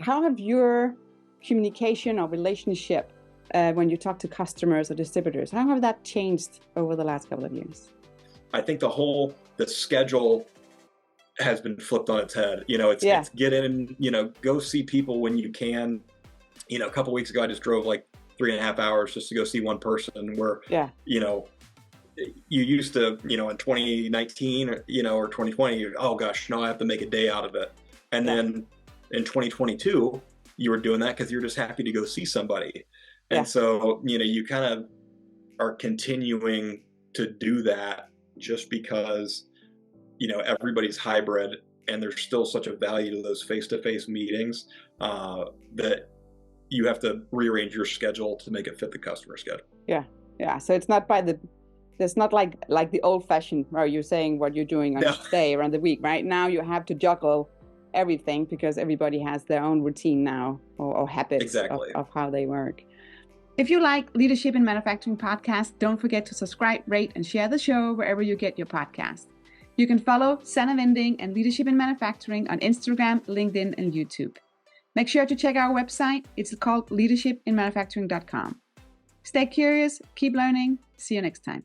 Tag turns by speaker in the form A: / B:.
A: how have your communication or relationship when you talk to customers or distributors, how have that changed over the last couple of years?
B: I think the schedule has been flipped on its head. It's get in, go see people when you can. A couple weeks ago, I just drove like 3.5 hours just to go see one person where, you used to, in 2019 or 2020, oh gosh, no, I have to make a day out of it. And then in 2022, you were doing that because you're just happy to go see somebody. And so, you kind of are continuing to do that just because, everybody's hybrid and there's still such a value to those face-to-face meetings that you have to rearrange your schedule to make it fit the customer schedule.
A: Yeah. So it's not it's not like the old fashioned where you're saying what you're doing on each day around the week. Right now you have to juggle everything because everybody has their own routine now or habits of how they work. If you like Leadership in Manufacturing podcast, don't forget to subscribe, rate, and share the show wherever you get your podcast. You can follow Sannah Vinding and Leadership in Manufacturing on Instagram, LinkedIn, and YouTube. Make sure to check our website. It's called leadershipinmanufacturing.com. Stay curious, keep learning. See you next time.